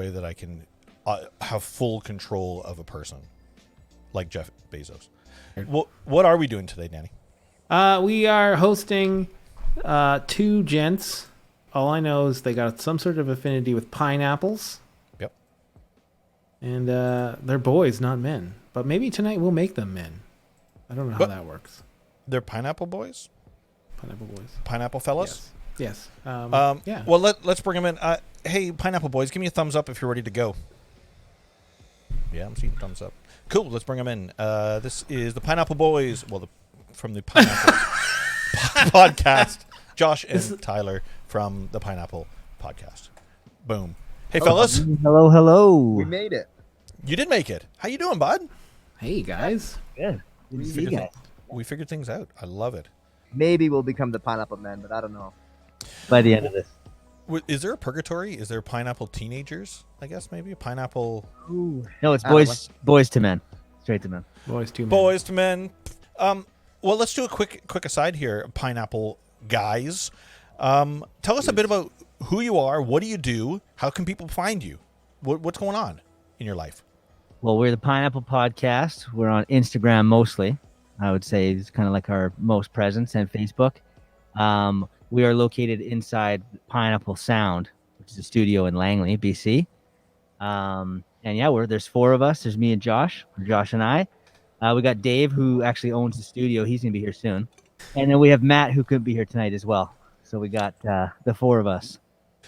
way that I can have full control of a person, like Jeff Bezos. What are we doing today, Danny? We are hosting 2 gents. All I know is they got some sort of affinity with pineapples. Yep. And they're boys, not men. But maybe tonight we'll make them men. I don't know how that works. They're pineapple boys? Pineapple boys. Pineapple fellas? Yes. Yeah. Well, let's bring them in. Hey, pineapple boys, give me a thumbs up if you're ready to go. Yeah, I'm seeing thumbs up. Cool, let's bring them in. This is the Pineapple Boys. Well, from the Pineapple Podcast. Josh and Tyler from the Pineapple Podcast. Boom. Hey, fellas. Hello. We made it. You did make it. How you doing, bud? Hey, guys. Good. Good to see you guys. We figured things out. I love it. Maybe we'll become the Pineapple Men, but I don't know. By the end of this. Is there a purgatory? Is there pineapple teenagers? I guess maybe a pineapple. Ooh. No, it's boys to men. Straight to men. Boys to men. Boys to men. Well, let's do a quick aside here, pineapple guys. Tell us a bit about who you are. What do you do? How can people find you? What's going on in your life? Well, we're the Pineapple Podcast. We're on Instagram mostly. I would say it's kind of like our most presence, and Facebook. We are located inside Pineapple Sound, which is a studio in Langley, BC. And yeah, there's 4 of us. There's me and Josh, Josh and I. We got Dave, who actually owns the studio. He's going to be here soon. And then we have Matt, who could be here tonight as well. So we got the 4 of us.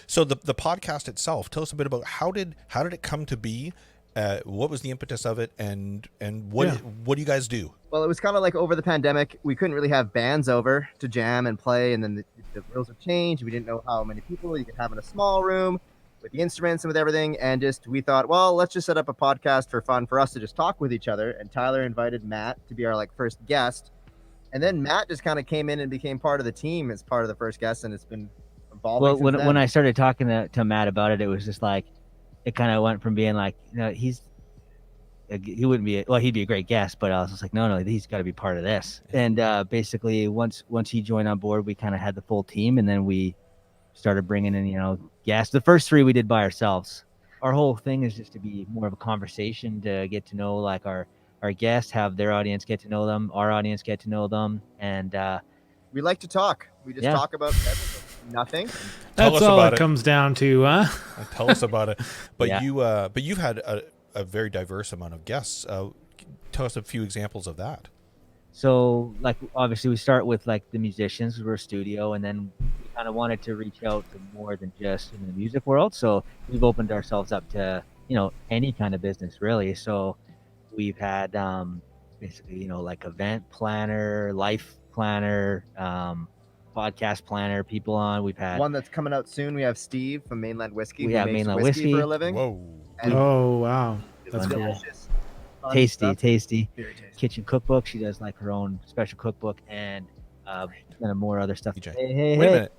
So the podcast itself, tell us a bit about how did it come to be? What was the impetus of it, and what do you guys do? Well, it was kind of like over the pandemic, we couldn't really have bands over to jam and play, and then the rules have changed. We didn't know how many people you could have in a small room with the instruments and with everything, and we thought, well, let's just set up a podcast for fun for us to just talk with each other. And Tyler invited Matt to be our first guest, and then Matt just kind of came in and became part of the team as part of the first guest, and it's been evolving. Well, when I started talking to Matt about it, it was just like, it kind of went from being like, he wouldn't be, he'd be a great guest, but I was just like, no, he's got to be part of this. And basically, once he joined on board, we kind of had the full team, and then we started bringing in, guests. The first 3 we did by ourselves. Our whole thing is just to be more of a conversation, to get to know our guests, have their audience get to know them, our audience get to know them, and we like to talk. We just talk about everything. Nothing. That's all it comes down to, huh? Tell us about it. But you've had a very diverse amount of guests. Tell us a few examples of that. So, obviously, we start with the musicians. We're a studio, and then we kind of wanted to reach out to more than just in the music world. So we've opened ourselves up to any kind of business, really. So we've had basically event planner, life planner, podcast planner, people on. We've had one that's coming out soon. We have Steve from Mainland Whiskey. We have Mainland Whiskey for a living. Whoa! And wow, that's cool. Tasty Very tasty kitchen cookbook. She does her own special cookbook and more other stuff. Hey, wait a minute,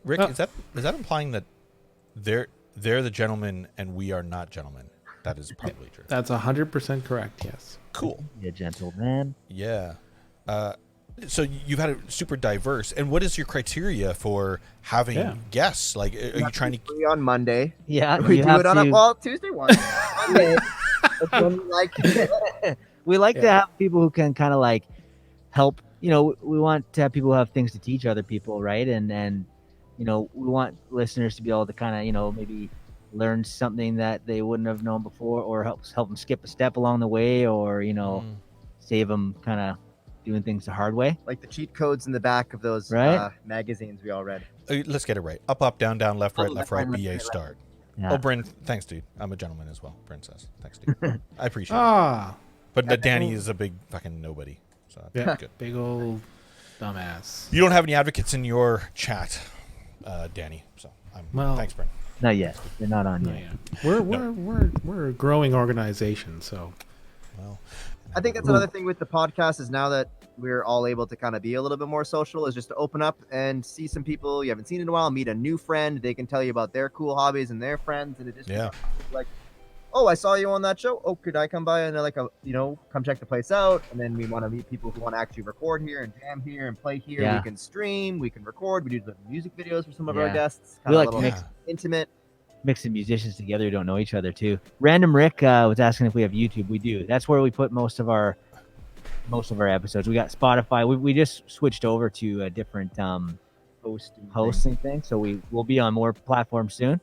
Rick. Is that implying that they're the gentlemen and we are not gentlemen? That is probably true. That's 100% correct. Yes. Cool. You gentleman. Yeah. So you've had it super diverse, and what is your criteria for having guests? Are you trying to free on Monday? Yeah, we do it on Tuesday one. Monday. We like to have people who can kind of help. We want to have people who have things to teach other people, right? And we want listeners to be able to kind of maybe learn something that they wouldn't have known before, or help them skip a step along the way, or save them kind of doing things the hard way, like the cheat codes in the back of those magazines we all read. Let's get it right. Up, down, left, right, BA start. Yeah. Oh, Bryn, thanks, dude. I'm a gentleman as well. Bryn says, thanks, dude. I appreciate it. But Danny is a big fucking nobody. So that's good. Big old dumbass. You don't have any advocates in your chat, Danny. So thanks, Bryn. Not yet. They're not on yet. We're a growing organization, so. Well, I think that's another thing with the podcast is now that we're all able to kind of be a little bit more social, is just to open up and see some people you haven't seen in a while, meet a new friend. They can tell you about their cool hobbies and their friends, and it just oh, I saw you on that show. Oh, could I come by and come check the place out? And then we want to meet people who want to actually record here and jam here and play here. Yeah. We can stream, we can record, we do the music videos for some of our guests. We like to mix intimate. mixing musicians together who don't know each other too. Random Rick was asking if we have YouTube. We do. That's where we put most of our episodes. We got Spotify. We just switched over to a different hosting thing, so we'll be on more platforms soon.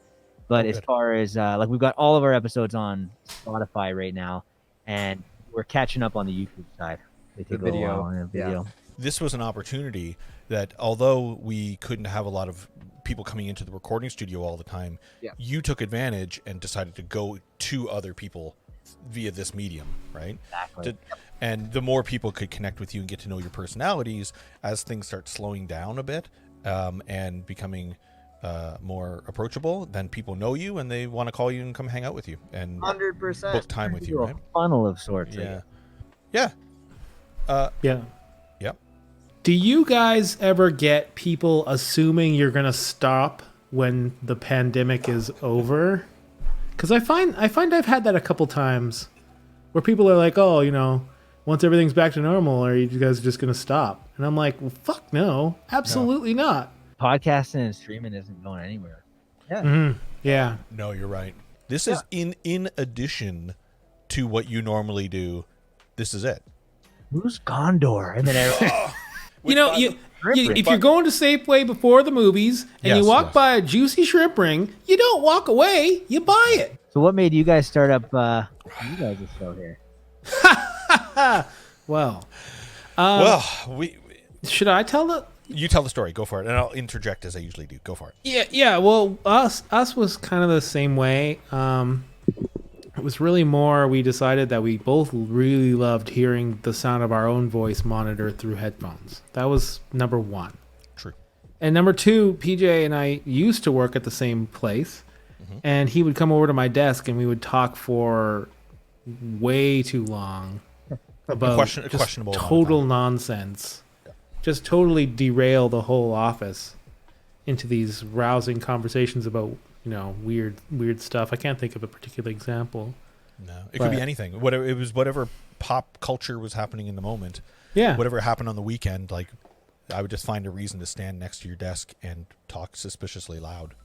But as far as like, we've got all of our episodes on Spotify right now, and we're catching up on the YouTube side. They take a little while on the video. This was an opportunity that, although we couldn't have a lot of people coming into the recording studio all the time, you took advantage and decided to go to other people via this medium, right? Exactly. And the more people could connect with you and get to know your personalities as things start slowing down a bit and becoming more approachable, then people know you and they want to call you and come hang out with you and 100% book time with you, right? Funnel of sorts. Yeah. Right? Yeah. Yep. Do you guys ever get people assuming you're gonna stop when the pandemic is over? Because I find I've had that a couple times, where people are like, "Oh, you know, once everything's back to normal, are you guys just gonna stop?" And I'm like, "Well, fuck no, absolutely not." Podcasting and streaming isn't going anywhere. Yeah. No, you're right. This is in addition to what you normally do. This is it. Who's Gondor? And then everyone, You know, if you're going to Safeway before the movies and you walk by a juicy shrimp ring, you don't walk away, you buy it. So what made you guys start up you guys' show here? Well, we should I tell the? you tell the story. Go for it, and I'll interject as I usually do. Go for it. Yeah. Well, us was kind of the same way. It was really more, we decided that we both really loved hearing the sound of our own voice monitored through headphones. That was number one. True. And number two, PJ and I used to work at the same place, and he would come over to my desk and we would talk for way too long about questionable total nonsense. Just totally derail the whole office into these rousing conversations about, you know, weird stuff. I can't think of a particular example. No, it could be anything. Whatever it was, whatever pop culture was happening in the moment. Yeah. Whatever happened on the weekend, like I would just find a reason to stand next to your desk and talk suspiciously loud.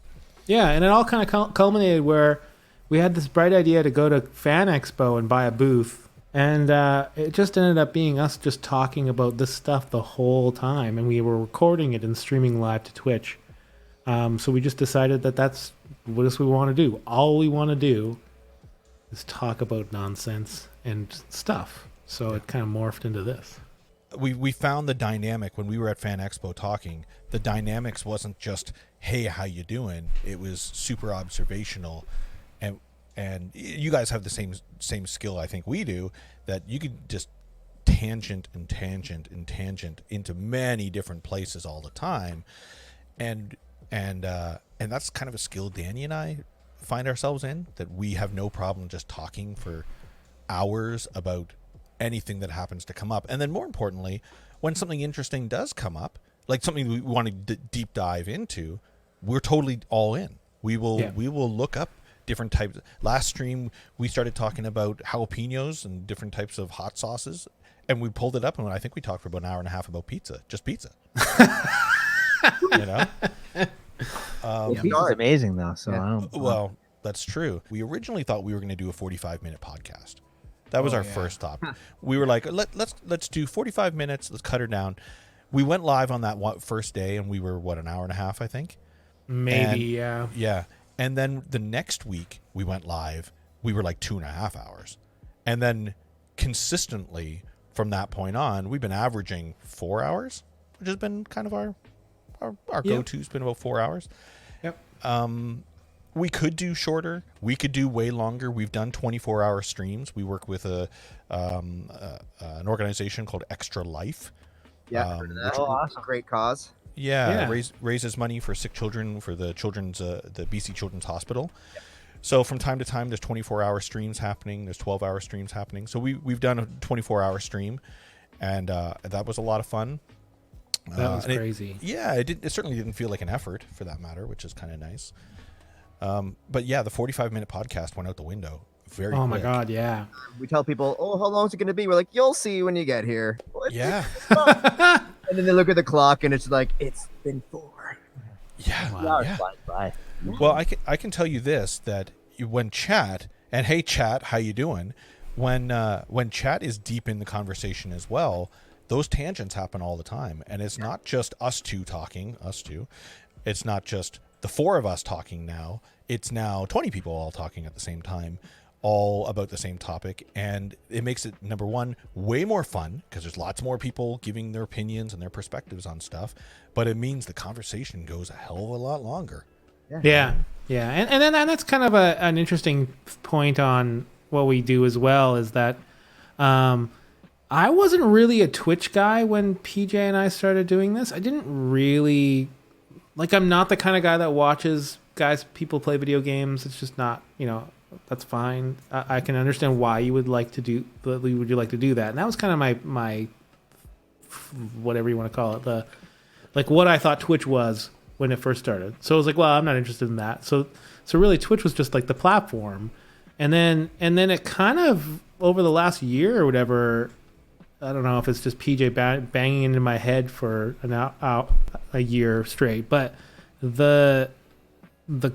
Yeah, and it all kind of culminated where we had this bright idea to go to Fan Expo and buy a booth, and it just ended up being us just talking about this stuff the whole time, and we were recording it and streaming live to Twitch. So we just decided that that's what else we want to do. All we want to do is talk about nonsense and stuff. So it kind of morphed into this. We found the dynamic when we were at Fan Expo talking. The dynamics wasn't just, hey, how you doing? It was super observational, and you guys have the same skill I think we do, that you could just tangent into many different places all the time, and that's kind of a skill Danny and I find ourselves in, that we have no problem just talking for hours about anything that happens to come up. And then more importantly, when something interesting does come up, like something we want to deep dive into, we're totally all in. We will look up different types. Last stream we started talking about jalapenos and different types of hot sauces, and we pulled it up, and I think we talked for about an hour and a half about pizza. You know? Pizza's amazing though, so I don't. Well, that's true. We originally thought we were going to do a 45-minute podcast. That was our first thought. We were like, let's do 45 minutes. Let's cut her down. We went live on that first day, and we were an hour and a half, I think. Maybe, Yeah. And then the next week we went live. We were like 2.5 hours, and then consistently from that point on, we've been averaging 4 hours, which has been kind of our go-to's been about 4 hours. Yep. We could do shorter. We could do way longer. We've done 24-hour streams. We work with an organization called Extra Life. Yeah, awesome. Great cause. Yeah. Raises money for sick children for the BC Children's Hospital. Yep. So from time to time, there's 24-hour streams happening. There's 12-hour streams happening. So we've done a 24-hour stream, and that was a lot of fun. That was crazy. It certainly didn't feel like an effort, for that matter, which is kind of nice. But yeah, the 45-minute podcast went out the window very quick. My God, yeah. We tell people, oh, how long is it going to be? We're like, you'll see when you get here. What? Yeah. And then they look at the clock, and it's like, it's been 4. Yeah. Wow. Yeah. Flies by. Well, I can tell you this, that when chat, and hey chat, how you doing? When chat is deep in the conversation as well, those tangents happen all the time, and it's not just us two talking, us two. It's not just the four of us talking now. It's now 20 people all talking at the same time, all about the same topic, and it makes it, number one, way more fun because there's lots more people giving their opinions and their perspectives on stuff, but it means the conversation goes a hell of a lot longer. Yeah. And then that's kind of an interesting point on what we do as well, is that I wasn't really a Twitch guy when PJ and I started doing this. I didn't really, like, I'm not the kind of guy that watches people play video games. It's just not, that's fine. I can understand why you would like to do that. And that was kind of my whatever you want to call it, what I thought Twitch was when it first started. So I was like, well, I'm not interested in that. So really Twitch was just like the platform. And then it kind of, over the last year or whatever, I don't know if it's just PJ banging into my head for a year straight, but the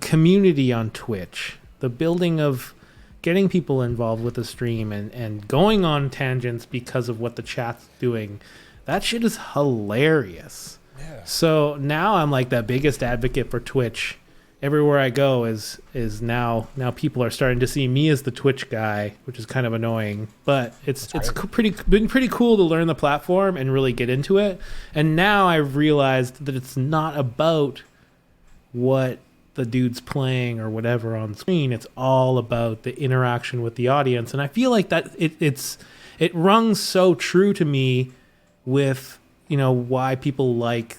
community on Twitch, the building of getting people involved with the stream and going on tangents because of what the chat's doing, that shit is hilarious. Yeah. So now I'm like the biggest advocate for Twitch. Everywhere I go is now people are starting to see me as the Twitch guy, which is kind of annoying. But it's been pretty cool to learn the platform and really get into it. And now I've realized that it's not about what the dude's playing or whatever on screen. It's all about the interaction with the audience. And I feel like that it rung so true to me with, why people like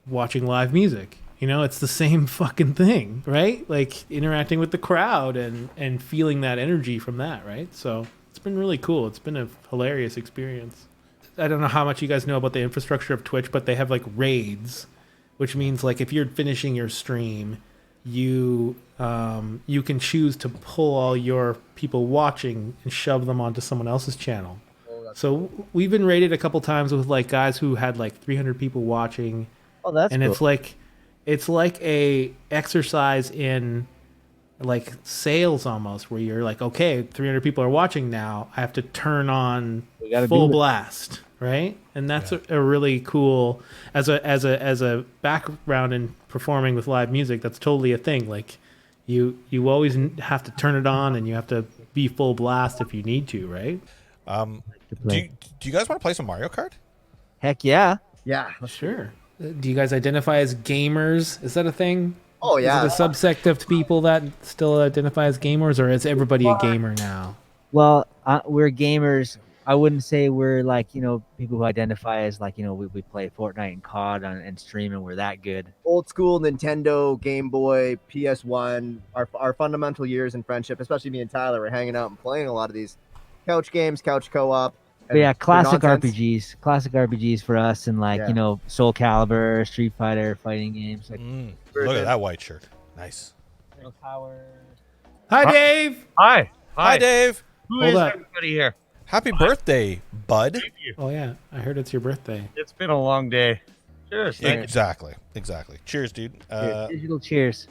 watching live music. It's the same fucking thing, right? Like interacting with the crowd and feeling that energy from that, right? So it's been really cool. It's been a hilarious experience. I don't know how much you guys know about the infrastructure of Twitch, but they have like raids, which means like if you're finishing your stream, you can choose to pull all your people watching and shove them onto someone else's channel. So we've been raided a couple times with like guys who had like 300 people watching. Oh, that's and cool. It's like a exercise in like sales almost, where you're like, okay, 300 people are watching now. I have to turn on full blast, right? And that's a really cool, as a background in performing with live music. That's totally a thing. Like you always have to turn it on, and you have to be full blast if you need to, right? Do you guys want to play some Mario Kart? Heck yeah. Yeah. Sure. Do you guys identify as gamers? Is that a thing? Oh, yeah. Is it a subsect of people that still identify as gamers, or is everybody a gamer now? Well, we're gamers. I wouldn't say we're like, people who identify as like, we play Fortnite and COD and stream and we're that good. Old school Nintendo, Game Boy, PS1, our fundamental years in friendship, especially me and Tyler, were hanging out and playing a lot of these couch games, couch co-op. But yeah, classic nonsense. RPGs for us, and like, Soul Calibur, Street Fighter, fighting games. Like, Look at that white shirt. Nice. Power. Hi, Dave. Hi. Hi, Dave. Who Hold is up. everybody here? Happy birthday, bud. Thank you. Oh yeah, I heard it's your birthday. It's been a long day. Cheers. Exactly. Cheers, dude. Digital cheers.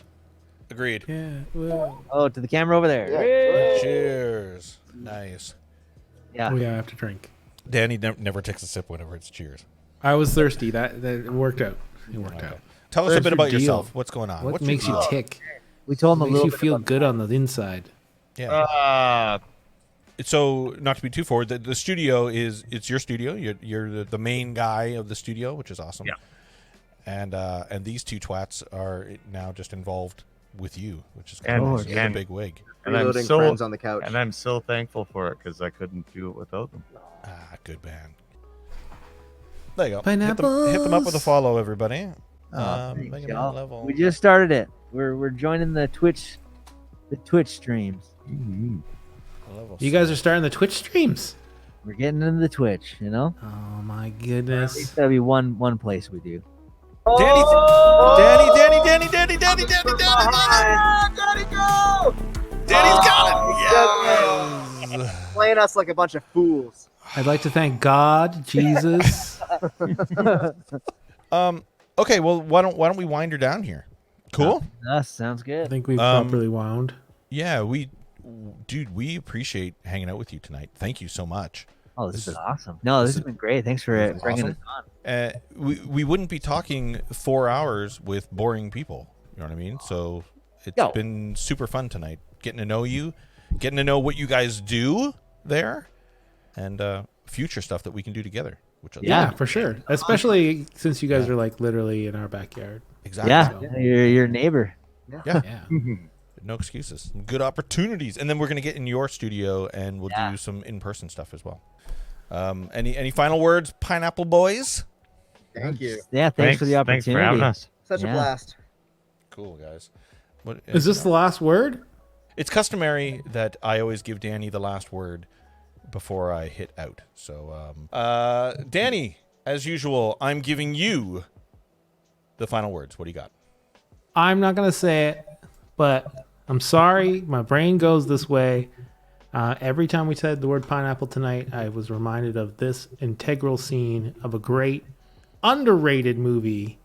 Agreed. Yeah. Well, Oh, to the camera over there. Yeah. Cheers. Nice. Yeah. oh yeah, I have to drink. Danny never takes a sip whenever it's cheers. I was thirsty. That worked out. It worked out. Tell us a Where's bit your about deal? yourself. What's going on? What What's makes your you deal? tick? We told them a Makes little you bit feel about good on the inside. Yeah. So, not to be too forward, the studio it's your studio. You're the main guy of the studio, which is awesome. Yeah. And these two twats are now just involved with you, which is And- cool. You're the and- big wig. And I'm Reloading so friends on the couch. and I'm so thankful for it because I couldn't do it without them. Good man. There you go. Pineapples. Hit them up with a follow, everybody. Thanks, Mega Man y'all. level. We just started it. We're joining the Twitch streams. Level You guys are starting the Twitch streams. We're getting into the Twitch, Oh my At goodness. least that'll be one place we do. Danny, Daddy, go! Danny's got it. Yes. Playing us like a bunch of fools. I'd like to thank God, Jesus. Okay, well, why don't we wind her down here? Cool. Us sounds I good. think we've properly wound. Yeah, we appreciate hanging out with you tonight. Thank you so much. Oh, this This has is- been awesome. No, this has been great. Thanks for this is bringing awesome. us on. We wouldn't be talking 4 hours with boring people. You know what I mean? So it's No. been super fun tonight, getting to know you, getting to know what you guys do there, and future stuff that we can do together. Which Yeah, for sure. Especially since you guys are like literally in our backyard. exactly. Yeah, you're your neighbor. Yeah. Yeah. No excuses. Good opportunities. And then we're going to get in your studio and we'll do some in-person stuff as well. Any final words, Pineapple Boys? Thank you. Yeah, thanks for the Thanks opportunity. for having us. Such a Yeah. blast. Cool, guys. What, Is this the last word? It's customary that I always give Danny the last word before I hit out. So, Danny, as usual, I'm giving you the final words. What do you got? I'm not going to say it, but I'm sorry. My brain goes this way. Every time we said the word pineapple tonight, I was reminded of this integral scene of a great, underrated movie